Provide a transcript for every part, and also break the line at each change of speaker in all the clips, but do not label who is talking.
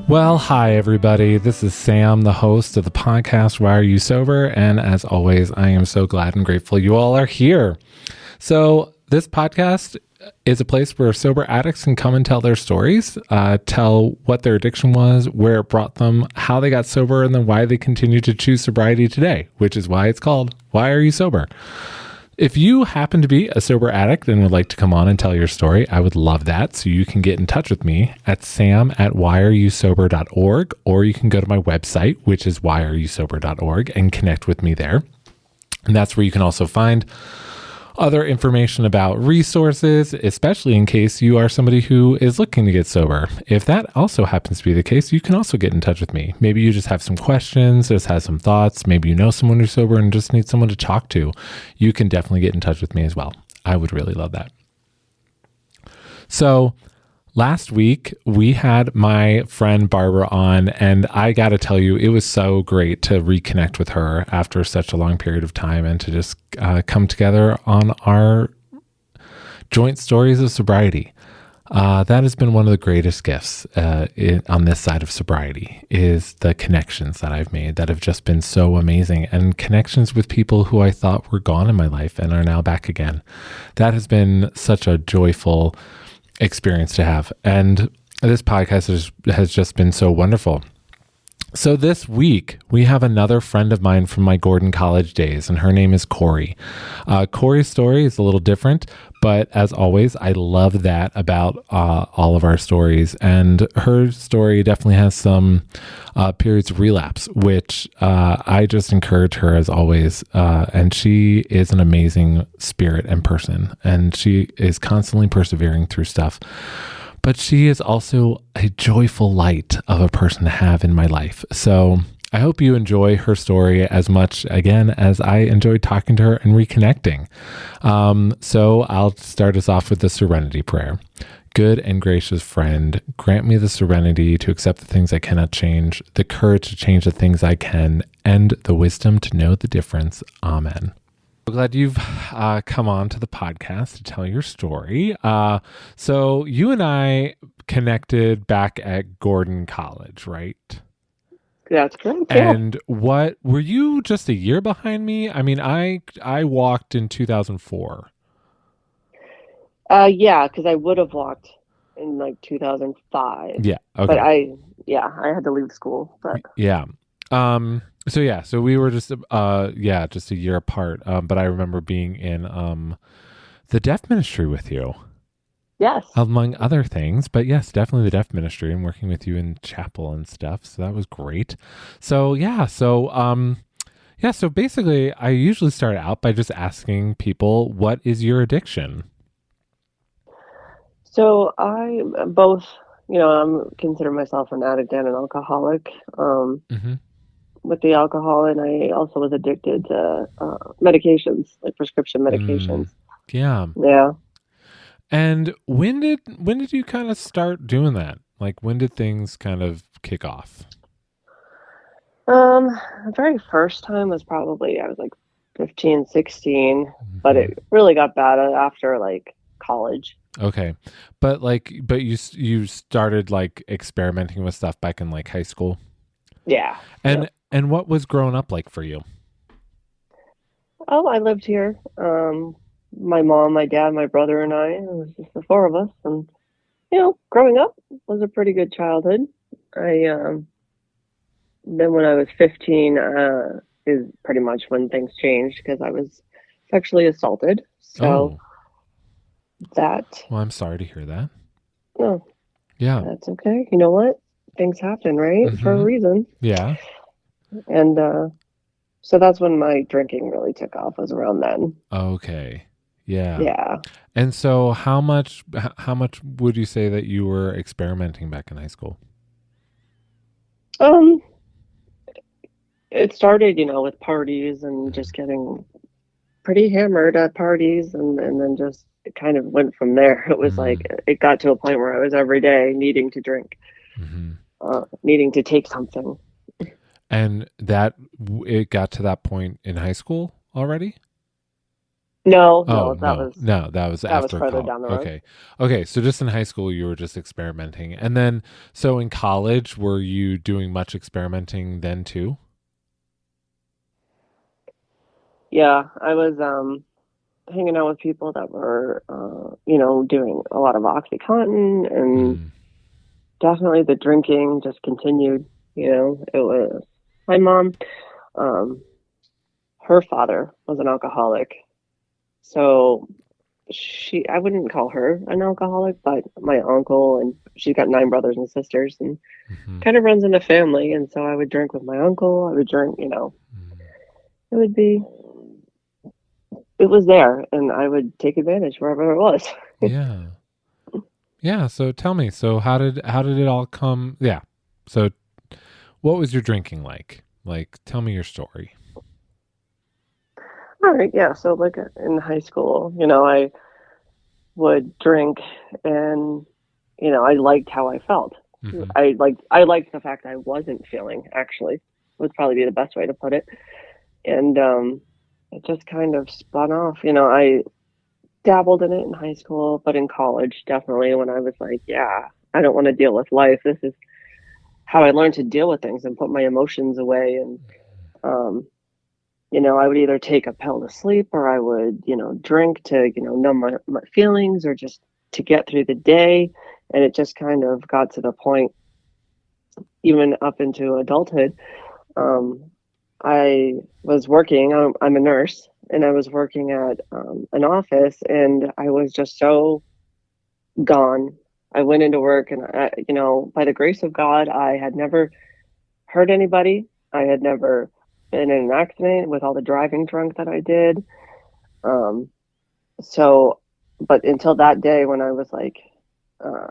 Well, hi, everybody. This is Sam, the host of the podcast, Why Are You Sober? And as always, I am so glad and grateful you all are here. So, this podcast is a place where sober addicts can come and tell their stories, tell what their addiction was, where it brought them, how they got sober, and then why they continue to choose sobriety today, which is why it's called Why Are You Sober? If you happen to be a sober addict and would like to come on and tell your story, I would love that. So you can get in touch with me at sam@whyareyoussober.org, or you can go to my website, which is whyareyoussober.org, and connect with me there. And that's where you can also find other information about resources, especially in case you are somebody who is looking to get sober. If that also happens to be the case, you can also get in touch with me. Maybe you just have some questions, just have some thoughts. Maybe you know someone who's sober and just need someone to talk to. You can definitely get in touch with me as well. I would really love that. So last week, we had my friend Barbara on, and I got to tell you, it was so great to reconnect with her after such a long period of time and to just come together on our joint stories of sobriety. That has been one of the greatest gifts on this side of sobriety, is the connections that I've made that have just been so amazing, and connections with people who I thought were gone in my life and are now back again. That has been such a joyful experience to have. And this podcast has just been so wonderful. So this week, we have another friend of mine from my Gordon College days, and her name is Kory. Kory's story is a little different, but as always, I love that about all of our stories. And her story definitely has some periods of relapse, which I just encourage her as always. And she is an amazing spirit and person, and she is constantly persevering through stuff. But she is also a joyful light of a person to have in my life. So I hope you enjoy her story as much, again, as I enjoyed talking to her and reconnecting. So I'll start us off with the serenity prayer. Good and gracious friend, grant me the serenity to accept the things I cannot change, the courage to change the things I can, and the wisdom to know the difference. Amen. So glad you've come on to the podcast to tell your story. So you and I connected back at Gordon College, right?
That's correct. Yeah.
And what were you just a year behind me? I mean, I walked in 2004.
Yeah, because I would have walked in like 2005.
Yeah. Okay.
But I had to leave school. But
yeah. So we were just just a year apart. But I remember being in the deaf ministry with you.
yes.
Among other things, but yes, definitely the deaf ministry and working with you in chapel and stuff. So that was great. So so basically I usually start out by just asking people, what is your addiction?
So I I'm consider myself an addict and an alcoholic.
Mm-hmm.
With the alcohol, and I also was addicted to medications, like prescription medications.
Yeah.
Yeah.
And when did you kind of start doing that? Like, when did things kind of kick off?
The very first time was probably I was like 15, 16, but it really got bad after like college.
Okay. But you started like experimenting with stuff back in like high school?
Yeah.
And what was growing up like for you?
Oh, I lived here. My mom, my dad, my brother, and it was just the four of us. And, growing up was a pretty good childhood. Then when I was 15, is pretty much when things changed because I was sexually assaulted. So
Well, I'm sorry to hear that.
No,
Yeah.
that's okay. You know what? Things happen, right?
Mm-hmm.
For a reason.
Yeah.
And so that's when my drinking really took off, was around then.
Okay. Yeah.
Yeah.
And so how much would you say that you were experimenting back in high school?
It started, with parties and just getting pretty hammered at parties, and then just it kind of went from there. It was like it got to a point where I was every day needing to drink, needing to take something.
And it got to that point in high school already?
No,
Oh,
no,
no. No, that was
that was
after
further
college.
down the road.
Okay. Okay, so just in high school you were just experimenting. And then so in college were you doing much experimenting then too?
Yeah, I was hanging out with people that were doing a lot of OxyContin, and
Mm.
definitely the drinking just continued. It was my mom. Um, her father was an alcoholic, so I wouldn't call her an alcoholic, but my uncle, and she's got nine brothers and sisters, and
Mhm.
kind of runs in the family. And so I would drink with my uncle. I would drink,
Mm.
it would be, it was there, and I would take advantage wherever it was.
Yeah. Yeah, so tell me. So how did it all come? Yeah. So what was your drinking like? Like tell me your story.
All right, yeah. So like in high school, I would drink, and I liked how I felt.
Mhm.
I liked the fact I wasn't feeling, actually, would probably be the best way to put it. And it just kind of spun off. I dabbled in it in high school, but in college, definitely, when I was like, yeah, I don't want to deal with life. This is how I learned to deal with things and put my emotions away. And um, I would either take a pill to sleep, or I would, drink to, numb my feelings, or just to get through the day. And it just kind of got to the point, even up into adulthood. Um, I was working, I'm a nurse, and I was working at an office, and I was just so gone. I went into work, and by the grace of God, I had never hurt anybody. I had never been in an accident with all the driving drunk that I did. Um, so, but until that day when I was like uh,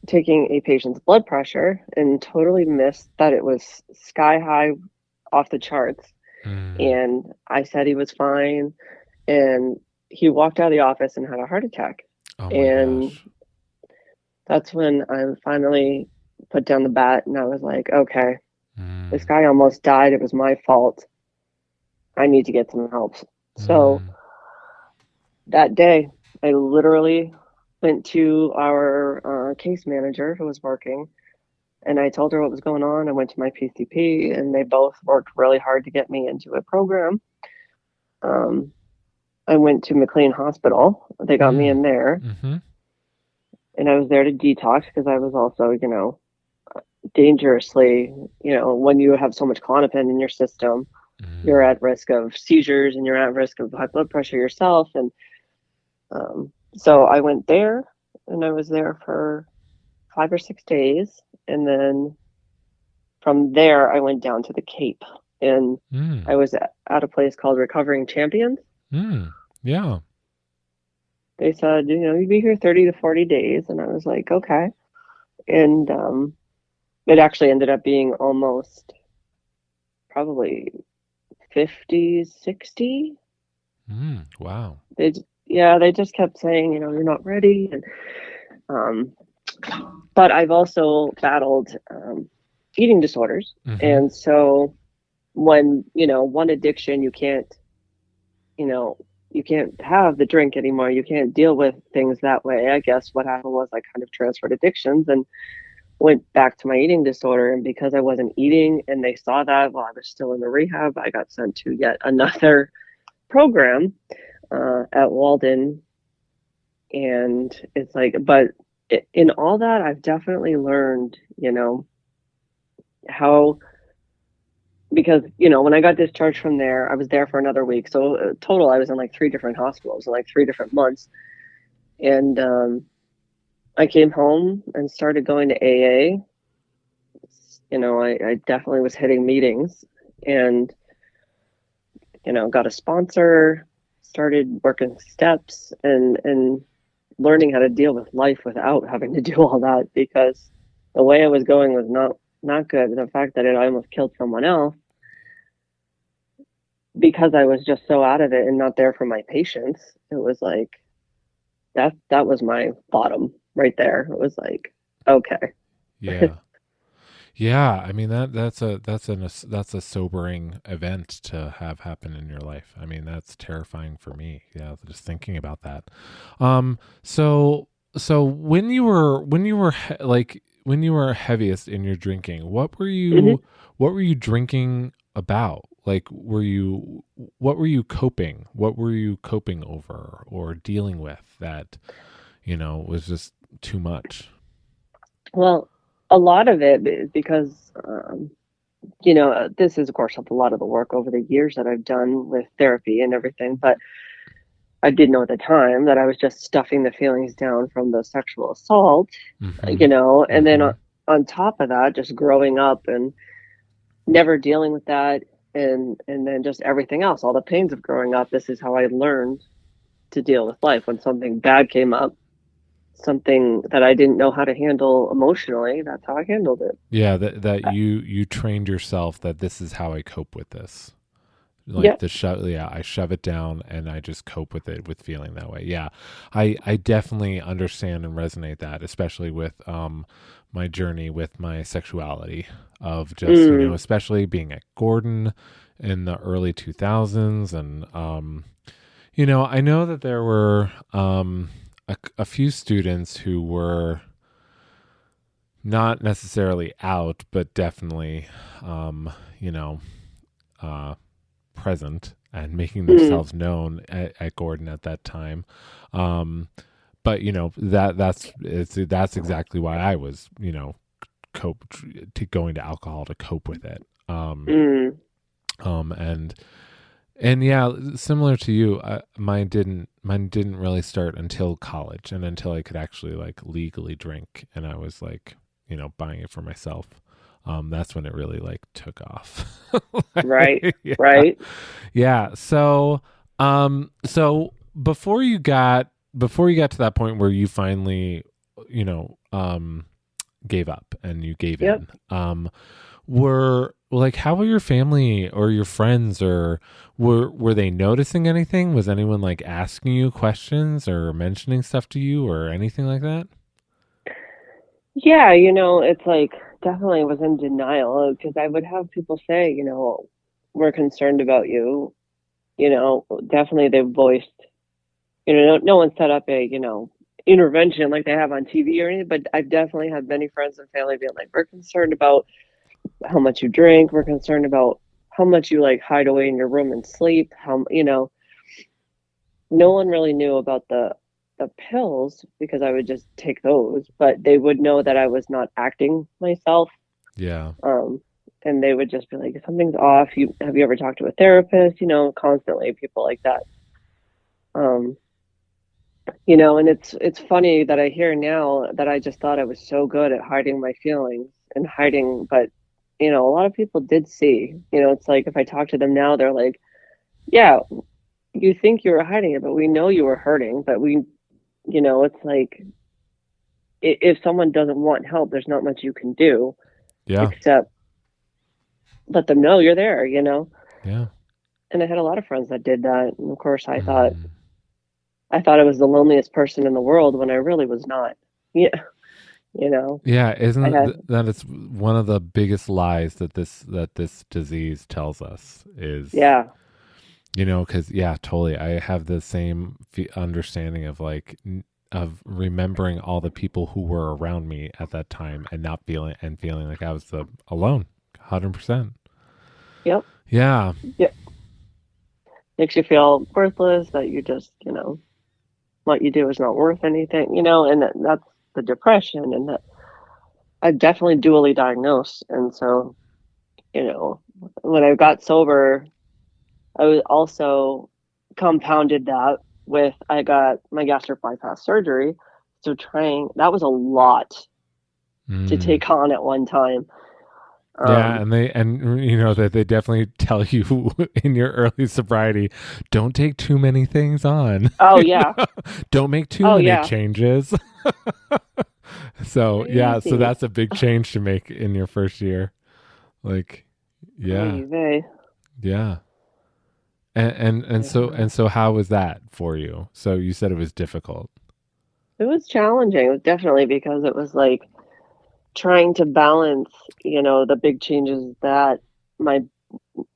taking a patient's blood pressure and totally missed that it was sky high, off the charts.
Mm.
And I said he was fine. And he walked out of the office and had a heart attack.
Oh my
And
gosh.
that's when I finally put down the bat, and I was like, okay, this
Mm.
guy almost died. It was my fault. I need to get some help. So
Mm.
that day, I literally went to our case manager who was working, and I told her what was going on. I went to my PCP, and they both worked really hard to get me into a program. Um, I went to McLean Hospital. They got me
Mm.
in there,
Mhm.
and I was there to detox because I was also, dangerously, when you have so much Klonopin in your system, you're
Mm.
at risk of seizures, and you're at risk of high blood pressure yourself. And so I went there, and I was there for 5 or 6 days. And then from there, I went down to the Cape, and I
Mm.
was at a place called Recovering Champions.
Mm. Yeah.
They said, you'd be here 30 to 40 days. And I was like, okay. And it actually ended up being almost probably 50, 60.
Mm. Wow.
They just kept saying, you're not ready. And um, but I've also battled eating disorders.
Mhm.
And so when, one addiction, you know, you can't have the drink anymore. You can't deal with things that way. I guess what happened was I kind of transferred addictions and went back to my eating disorder. And because I wasn't eating and they saw that while I was still in the rehab, I got sent to yet another program at Walden. And it's like, but in all that, I've definitely learned, how, because, when I got discharged from there, I was there for another week. So total, I was in like three different hospitals in like 3 different months. And I came home and started going to AA. I definitely was hitting meetings, and, got a sponsor, started working steps, and learning how to deal with life without having to do all that, because the way I was going was not good. The fact that I almost killed someone else because I was just so out of it and not there for my patients, it was like that was my bottom right there. It was like, okay.
Yeah. Yeah, I mean that's a sobering event to have happen in your life. I mean, that's terrifying for me. Yeah, just thinking about that. So when you were heaviest in your drinking,
Hmm.
what were you drinking about? Like, what were you coping? What were you coping over or dealing with that, was just too much?
Well, a lot of it is because, this is, of course, a lot of the work over the years that I've done with therapy and everything, but I didn't know at the time that I was just stuffing the feelings down from the sexual assault,
Mhm.
and then
Mhm.
on top of that, just growing up and never dealing with that, and then just everything else, all the pains of growing up. This is how I learned to deal with life when something bad came up, something that I didn't know how to handle emotionally. That's how I handled it.
Yeah, that you trained yourself that this is how I cope with this. Like
Yeah.
the shove, yeah, I shove it down and I just cope with it with feeling that way. Yeah, I definitely understand and resonate that, especially with my journey with my sexuality of just
Mm.
especially being at Gordon in the early 2000s, and I know that there were a few students who were not necessarily out, but definitely, um, you know, uh, present and making
Mm.
themselves known at Gordon at that time. Um, but that's exactly why I was, cope to going to alcohol to cope with it.
Mm.
And yeah, similar to you, mine didn't really start until college and until I could actually like legally drink, and I was like, buying it for myself. That's when it really like took off.
Right.
Yeah,
Right.
yeah. So before you got to that point where you finally, you know, um, gave up and you gave
Yep.
in, were like how were your family or your friends, or were they noticing anything? Was anyone like asking you questions or mentioning stuff to you or anything like that?
Yeah, it's like definitely was in denial because I would have people say, we're concerned about you. Definitely they voiced, no one set up a, intervention like they have on TV or anything, but I've definitely had many friends and family being like, we're concerned about how much you drink. We're concerned about how much you like hide away in your room and sleep. No one really knew about the pills because I would just take those, but they would know that I was not acting myself.
Yeah.
Um, and they would just be like, something's off. Have you ever talked to a therapist? Constantly people like that. Um, and it's funny that I hear now that I just thought I was so good at hiding my feelings and hiding, but a lot of people did see. It's like if I talk to them now, they're like, yeah, you think you were hiding it, but we know you were hurting, but it's like if someone doesn't want help, there's not much you can do
Yeah.
except let them know you're there.
Yeah.
And I had a lot of friends that did that. And of course,
Mm.
I thought I was the loneliest person in the world when I really was not. Yeah, you know,
Yeah,
I
isn't
had,
that it's one of the biggest lies that this disease tells us is,
yeah,
because yeah, totally. I have the same understanding of like of remembering all the people who were around me at that time and not feeling like I was alone, 100%.
yep,
Yeah,
yeah, makes you feel worthless. That you just, what you do is not worth anything. And that's the depression, and that I'm definitely dually diagnosed. And so, when I got sober, I was also compounded that with I got my gastric bypass surgery. So trying that was a lot to
mm.
take on at one time.
Yeah,
Um,
and that they definitely tell you in your early sobriety, don't take too many things on.
oh yeah,
Don't make too
oh
many
yeah,
changes. So yeah, so
crazy,
that's a big change to make in your first year. Like, yeah,
oy vey.
yeah. And so how was that for you? So you said it was difficult.
It was challenging, definitely, because it was like trying to balance, the big changes that my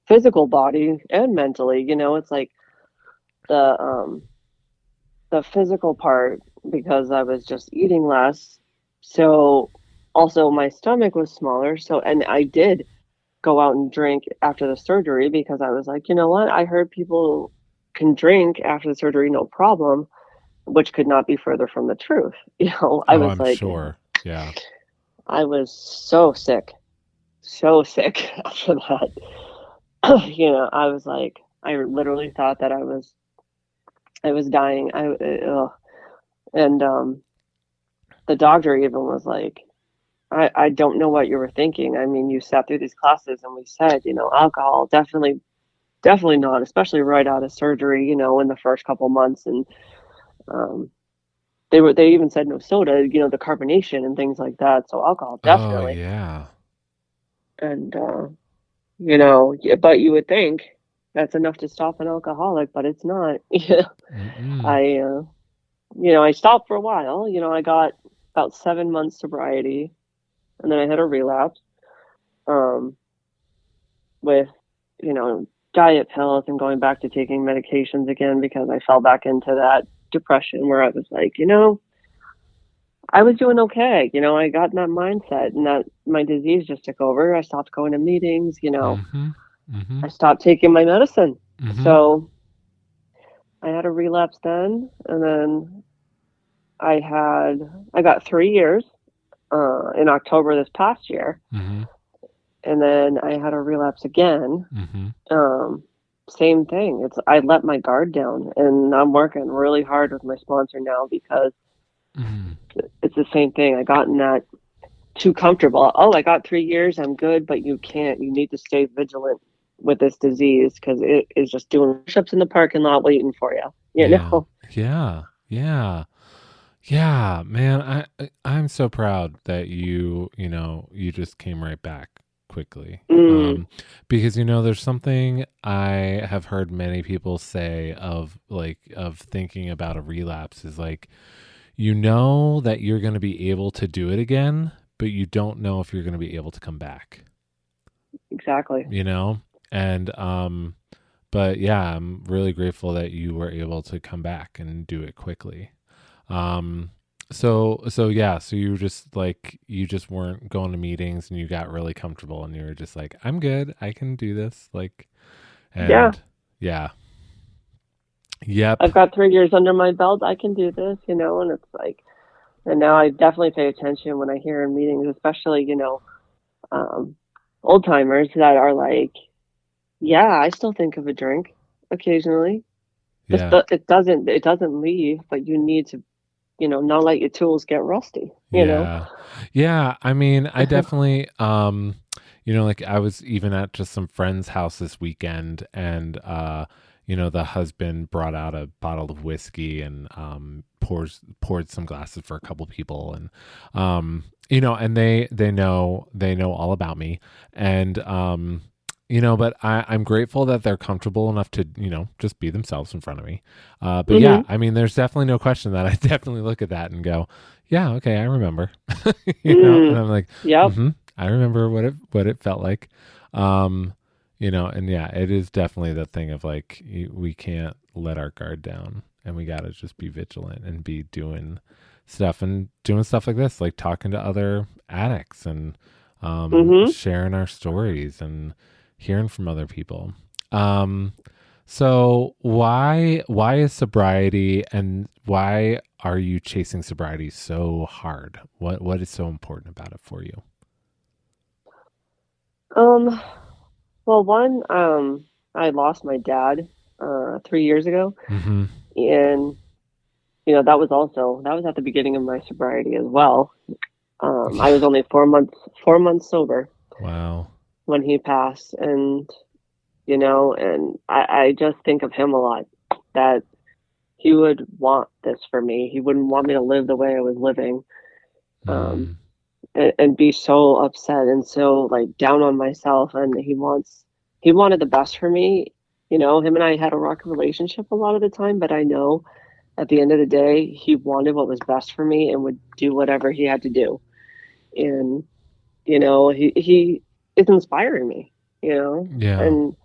physical body and mentally, it's like the um the physical part because I was just eating less. So also my stomach was smaller. So and I did go out and drink after the surgery because I was like, you know what? I heard people can drink after the surgery, no problem, which could not be further from the truth. I
Oh,
was
I'm
like,
sure. Yeah.
I was so sick after that. I was like, I literally thought that I was dying. And the doctor even was like, I don't know what you were thinking. I mean, you sat through these classes and we said, alcohol, definitely not, especially right out of surgery, in the first couple months. And um, they even said no soda, the carbonation and things like that. So alcohol,
Oh,
definitely.
yeah.
And, but you would think that's enough to stop an alcoholic, but it's not.
Mm-mm.
I, I stopped for a while. I got about 7 months sobriety and then I had a relapse. Um, with, you know, diet pills and going back to taking medications again because I fell back into that depression where I was like, I was doing okay. I got in that mindset and that my disease just took over. I stopped going to meetings,
Mm-hmm. Mm-hmm.
I stopped taking my medicine.
Mm-hmm.
So I had a relapse then. And then I got 3 years in October this past year.
Mm-hmm.
And then I had a relapse again.
Mm-hmm.
Um, Same thing. I let my guard down, and I'm working really hard with my sponsor now because
Mm-hmm.
it's the same thing. I gotten that too comfortable. Oh, I got 3 years. I'm good, but you can't. You need to stay vigilant with this disease because it is just doing push-ups in the parking lot waiting for you. You
Yeah.
know.
Yeah. Yeah. Yeah, man, I'm so proud that you just came right back quickly.
Mm,
Because there's something I have heard many people say of thinking about a relapse is like that you're going to be able to do it again, but you don't know if you're going to be able to come back,
exactly.
you know? And but yeah, I'm really grateful that you were able to come back and do it quickly. Um, so yeah, so you just weren't going to meetings and you got really comfortable and you were just like, I'm good, I can do this.
Yeah,
And yeah, yep,
I've got 3 years under my belt. I can do this. And it's like, and now I definitely pay attention when I hear in meetings, especially um, old timers that are like, yeah, I still think of a drink occasionally. Just
yeah,
it doesn't leave, but you need to, not let your tools get rusty,
yeah, yeah. I mean, I definitely, like I was even at just some friend's house this weekend and, the husband brought out a bottle of whiskey and, poured some glasses for a couple people and, and they know all about me and, but I'm grateful that they're comfortable enough to, just be themselves in front of me. But yeah,
hmm
I mean, there's definitely no question that I definitely look at that and go, yeah, okay, I remember, and
Mm,
I'm like,
yep.
mm-hmm, I remember what it felt like. Um, and yeah, it is definitely the thing of like, we can't let our guard down and we got to just be vigilant and be doing stuff like this, like talking to other addicts and,
hmm
sharing our stories and hearing from other people. Um, so why is sobriety and why are you chasing sobriety so hard? What is so important about it for you?
Um, well, one, I lost my dad 3 years ago,
Mm-hmm.
and that was at the beginning of my sobriety as well. I
Yeah.
was only 4 months sober
Wow.
when he passed, and I just think of him a lot. That he would want this for me. He wouldn't want me to live the way I was living, um,
Mm.
and be so upset and so like down on myself. And he wanted the best for me. Him and I had a rocky relationship a lot of the time, but I know at the end of the day, he wanted what was best for me and would do whatever he had to do. And, he is inspiring me,
Yeah.
and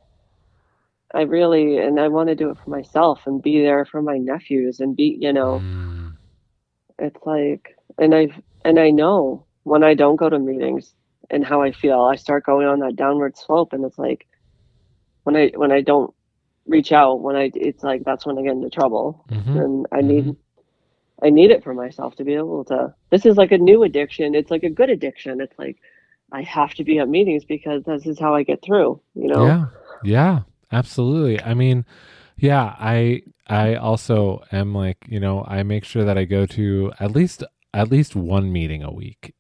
I want to do it for myself and be there for my nephews and
Mm.
it's like, and I know when I don't go to meetings and how I feel, I start going on that downward slope. And it's like, when I don't reach out, it's like, that's when I get into trouble.
Mm-hmm.
And
Mm-hmm.
I need it for myself to be able to, this is like a new addiction. It's like a good addiction. It's like, I have to be at meetings because this is how I get through.
Yeah. Yeah. Absolutely. I mean, yeah, I also am like, I make sure that I go to at least one meeting a week,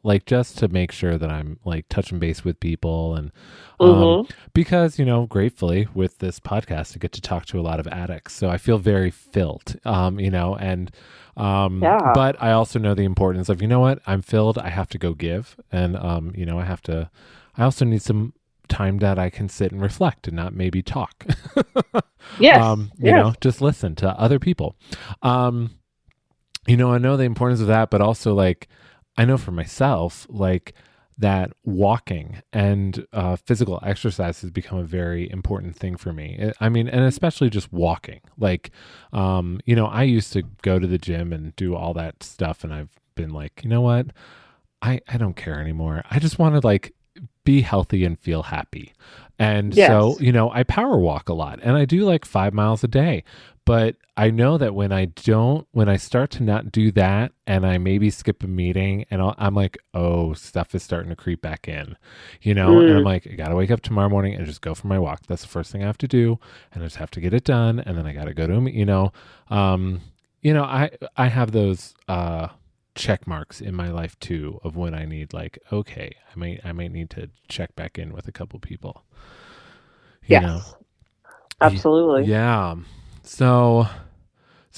like just to make sure that I'm like touching base with people and
Hmm.
because, gratefully with this podcast I get to talk to a lot of addicts. So I feel very filled. And
Yeah.
but I also know the importance of, what, I'm filled, I have to go give. And I also need some time that I can sit and reflect and not maybe talk.
Yes. Yes.
Just listen to other people. Um, I know the importance of that, but also like I know for myself, like that walking and physical exercise has become a very important thing for me. I mean, and especially just walking. Like, I used to go to the gym and do all that stuff, and I've been like, you know what? I don't care anymore. I just want to like be healthy and feel happy. And so,
Yes.
I power walk a lot and I do like 5 miles a day. But I know that when I start to not do that and I maybe skip a meeting and I'm like, oh, stuff is starting to creep back in, and I'm
Mm.
like, I got to wake up tomorrow morning and just go for my walk. That's the first thing I have to do. And I just have to get it done. And then I got to go to, um, I have those, check marks in my life too of when I need like, okay, I might need to check back in with a couple people, you know.
Yes. Absolutely.
Yeah. So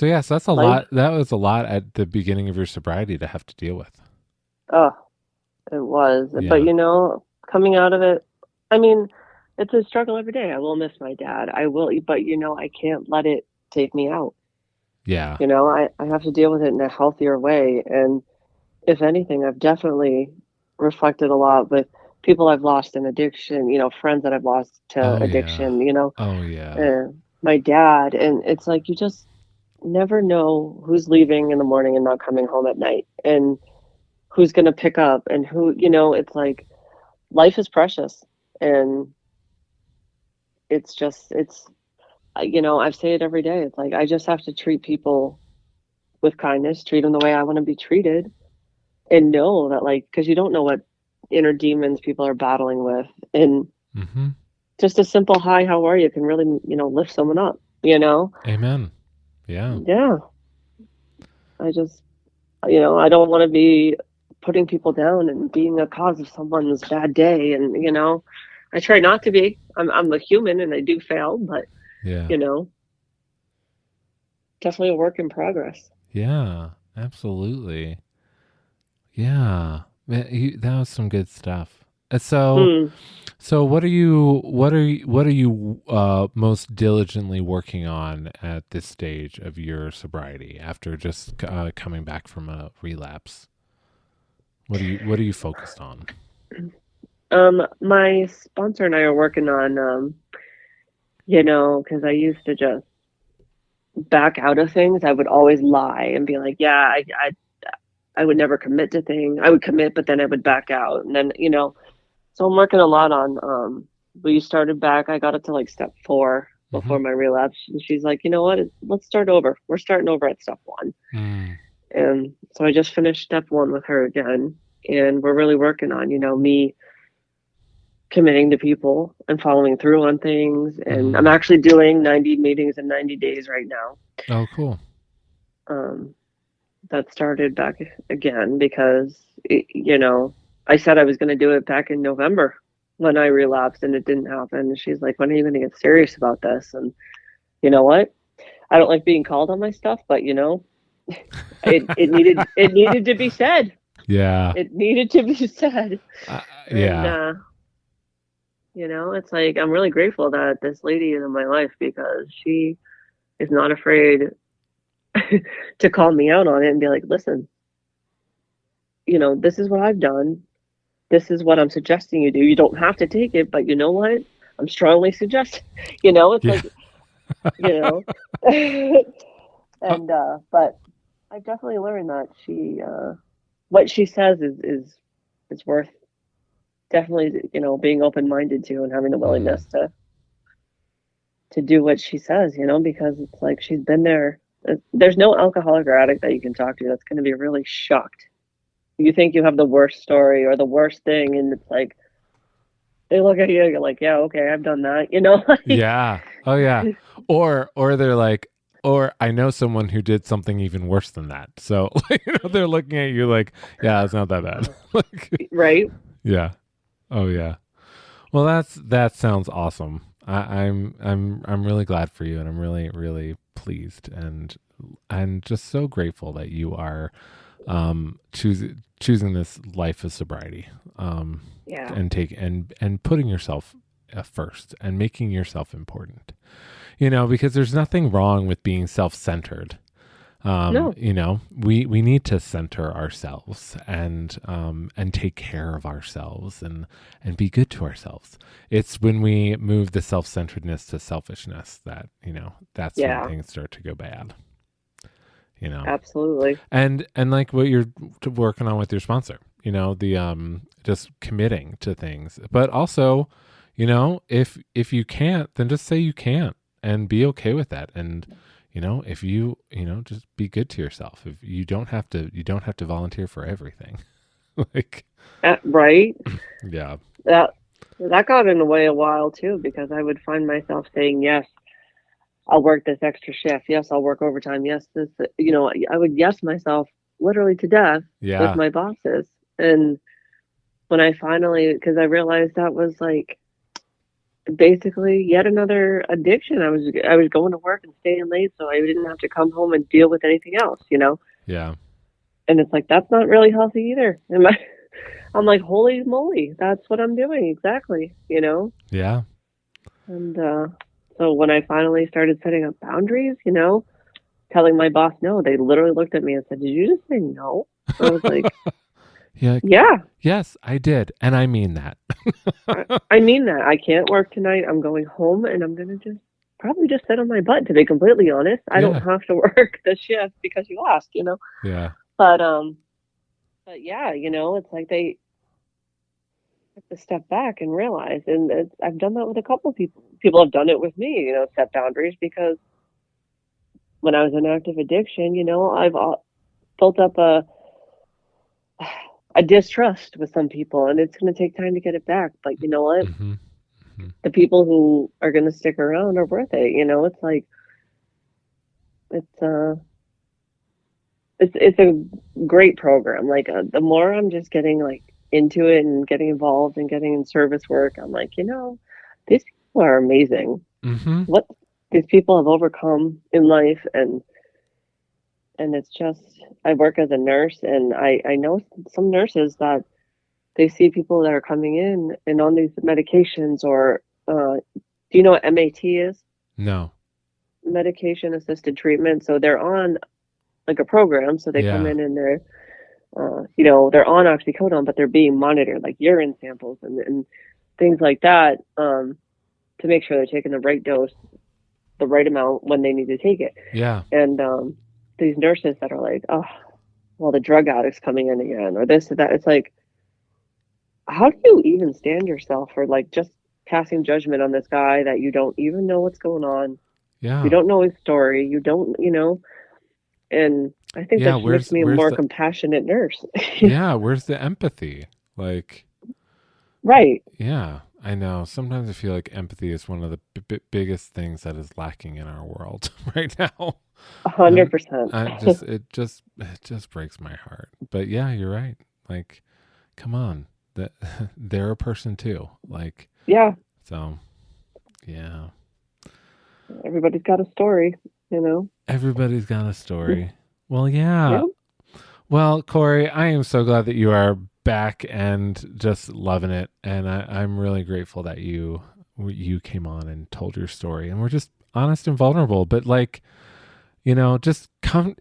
yes, that's a
Life.
lot. That was a lot at the beginning of your sobriety to have to deal with.
Oh, it was. But
Yeah.
coming out of it, I mean, it's a struggle every day. I will miss my dad. I will, but I can't let it take me out.
Yeah.
I have to deal with it in a healthier way. And if anything, I've definitely reflected a lot with people I've lost in addiction, friends that I've lost to
Oh yeah.
addiction,
Oh yeah.
uh, my dad. And it's like, you just never know who's leaving in the morning and not coming home at night, and who's going to pick up, and it's like, life is precious. And it's I say it every day. It's like, I just have to treat people with kindness, treat them the way I want to be treated, and know that, like, because you don't know what inner demons people are battling with. And
Mm-hmm.
just a simple hi, how are you, can really, lift someone up.
Amen. Yeah.
Yeah. I just, I don't want to be putting people down and being a cause of someone's bad day. And, I try not to be. I'm a human and I do fail, but,
Yeah.
you know, definitely a work in progress.
Yeah. Absolutely. Yeah. Man, that was some good stuff. So
Hmm.
what are you most diligently working on at this stage of your sobriety after just coming back from a relapse? What are you focused on?
My sponsor and I are working on, because I used to just back out of things. I would always lie and be like, yeah, I would never commit to things. I would commit, but then I would back out. And then, so I'm working a lot on, we started back, I got it to like step 4
Mm-hmm.
before my relapse. And she's like, you know what? Let's start over. We're starting over at step 1.
Mm.
And so I just finished step 1 with her again. And we're really working on, me committing to people and following through on things. And I'm
Mm.
actually doing 90 meetings in 90 days right now.
Oh, cool.
Um, that started back again because, I said I was going to do it back in November when I relapsed, and it didn't happen. And she's like, when are you going to get serious about this? And you know what? I don't like being called on my stuff, but it needed to be said.
Yeah.
It needed to be said. And
Yeah.
it's like, I'm really grateful that this lady is in my life, because she is not afraid to call me out on it and be like, listen, this is what I've done. This is what I'm suggesting you do. You don't have to take it, but you know what? I'm strongly suggesting, it's
Yeah.
like, you know,
Uh,
and, but I've definitely learned that what she says is worth definitely, being open-minded to and having the
mhm.
willingness to do what she says, because it's like she's been there. There's no alcoholic or addict that you can talk to that's going to be really shocked. You think you have the worst story or the worst thing, and it's like they look at you, you're like, yeah, okay, I've done that, like,
Yeah. Oh yeah. Or they're like, or I know someone who did something even worse than that. So they're looking at you like, yeah, it's not that bad. Like,
right?
yeah. Oh yeah. Well, that sounds awesome. I'm really glad for you, and I'm really really pleased, and just so grateful that you are choosing this life of sobriety,
Yeah.
and putting yourself first and making yourself important. Because there's nothing wrong with being self-centered.
No.
We need to center ourselves and take care of ourselves and be good to ourselves. It's when we move the self-centeredness to selfishness that that's when
Yeah.
things start to go bad. You know,
Absolutely.
and like what you're working on with your sponsor. The just committing to things, but also, if you can't, then just say you can't and be okay with that. And if just be good to yourself. If you don't have to volunteer for everything. Like,
Right.
yeah,
That got in the way a while too, because I would find myself saying, yes, I'll work this extra shift. Yes, I'll work overtime. Yes, this, I would yes myself literally to death with
yeah,
my bosses. And when I finally, because I realized that was like basically yet another addiction. I was going to work and staying late, so I didn't have to come home and deal with anything else.
yeah,
And it's like that's not really healthy either. I'm like, holy moly, that's what I'm doing exactly.
yeah.
And so when I finally started setting up boundaries, telling my boss no, they literally looked at me and said, "Did you just say no?" I was like,
Yeah.
"Yeah,
Yes, I did, and I mean that.
I mean that. I can't work tonight. I'm going home and I'm gonna just probably just sit on my butt. To be completely honest, I don't
Yeah,
have to work the shift because you asked.
yeah.
But yeah, it's like they have to step back and realize, and I've done that with a couple of people. People have done it with me, set boundaries because when I was in active addiction, I've built up a distrust with some people, and it's going to take time to get it back. But you know what?
Hmm. Hmm.
The people who are going to stick around are worth it. It's like it's it's a great program. Like the more I'm just getting like into it and getting involved and getting in service work, I'm like, these people are amazing.
Hmm.
What these people have overcome in life, and it's just I work as a nurse, and I know some nurses that they see people that are coming in and on these medications or do you know what MAT is?
No.
Medication assisted treatment. So they're on like a program. So they come
Yeah.
in and they're on oxycodone, but they're being monitored, like urine samples and things like that, to make sure they're taking the right dose, the right amount when they need to take it.
Yeah.
And these nurses that are like, oh, well, the drug addict's coming in again, or this or that. It's like, how do you even stand yourself for like just passing judgment on this guy that you don't even know what's going on? You
Yeah.
don't know his story. You don't. And I think
Yeah.
that just makes me a
Where's
more
the
compassionate nurse.
yeah, where's the empathy? Like,
Right.
yeah, I know. Sometimes I feel like empathy is one of the biggest things that is lacking in our world right now.
A hundred
And
percent.
it just breaks my heart. But yeah, you're right. Like, come on. That they're a person too. Like,
Yeah.
so yeah.
Everybody's got a story.
Everybody's got a story. Well, yeah.
Yeah.
Well, Kory, I am so glad that you are back and just loving it, and I'm really grateful that you came on and told your story, and we're just honest and vulnerable. But like, just come.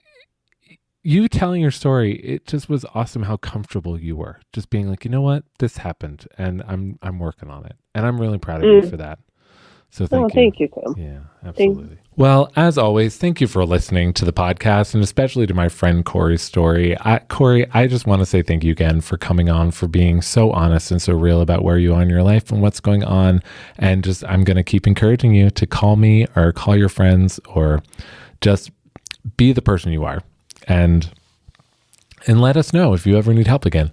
you telling your story, it just was awesome how comfortable you were. Just being like, you know what, this happened, and I'm working on it, and I'm really proud of you for that. So thank you.
Thank you, Tim.
Yeah, absolutely. Well, as always, thank you for listening to the podcast, and especially to my friend Kory's story. Kory, I just want to say thank you again for coming on, for being so honest and so real about where you are in your life and what's going on. And just, I'm going to keep encouraging you to call me or call your friends, or just be the person you are, and let us know if you ever need help again.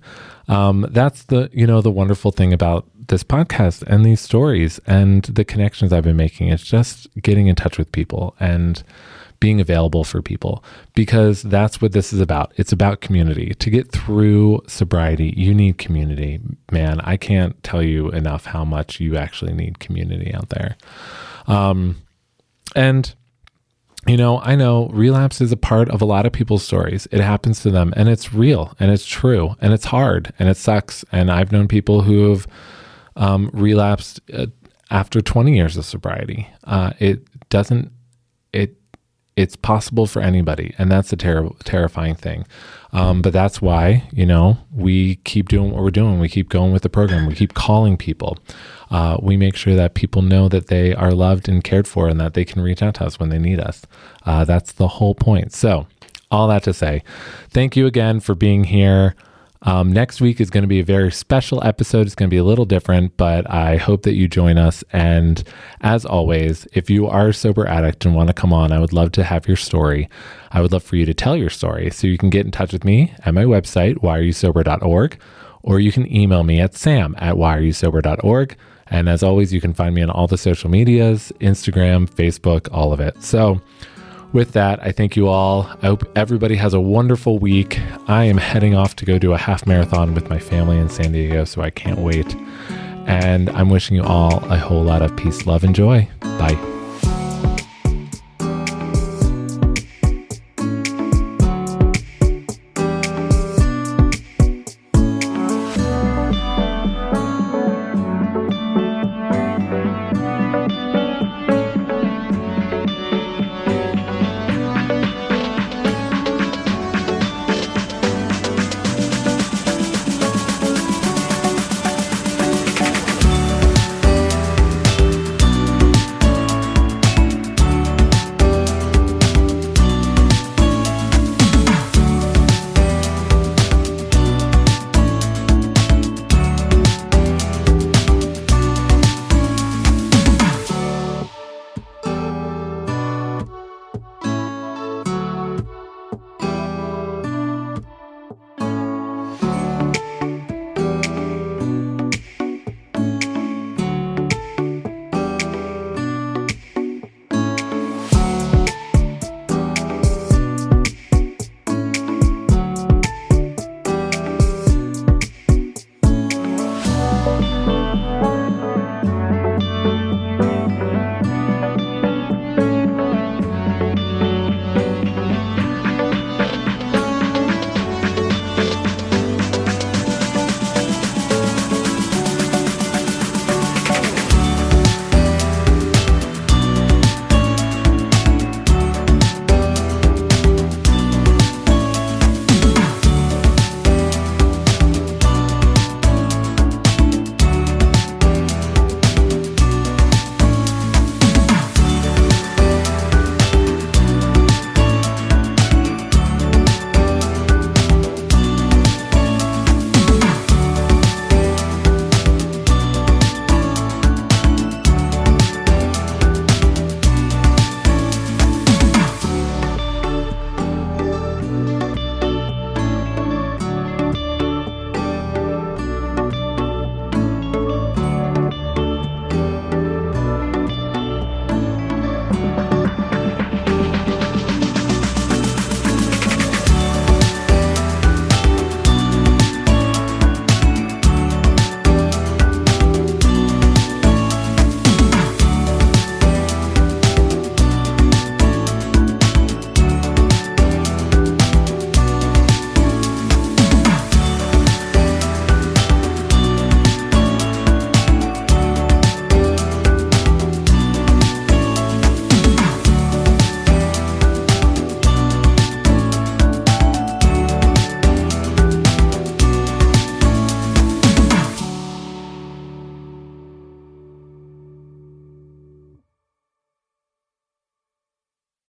That's the wonderful thing about this podcast and these stories and the connections I've been making. It's just getting in touch with people and being available for people, because that's what this is about. It's about community. To get through sobriety, you need community. Man, I can't tell you enough how much you actually need community out there. And I know relapse is a part of a lot of people's stories. It happens to them, and it's real, and it's true, and it's hard, and it sucks. And I've known people who have relapsed after 20 years of sobriety. It's possible for anybody, and that's a terrifying thing. But that's why, we keep doing what we're doing. We keep going with the program. We keep calling people. We make sure that people know that they are loved and cared for, and that they can reach out to us when they need us. That's the whole point. So all that to say, thank you again for being here. Next week is going to be a very special episode. It's going to be a little different, but I hope that you join us. And as always, if you are a sober addict and want to come on, I would love to have your story. I would love for you to tell your story. So you can get in touch with me at my website, whyareyousober.org, or you can email me at sam@whyareyousober.org. And as always, you can find me on all the social medias, Instagram, Facebook, all of it. So with that, I thank you all. I hope everybody has a wonderful week. I am heading off to go do a half marathon with my family in San Diego, so I can't wait. And I'm wishing you all a whole lot of peace, love, and joy. Bye.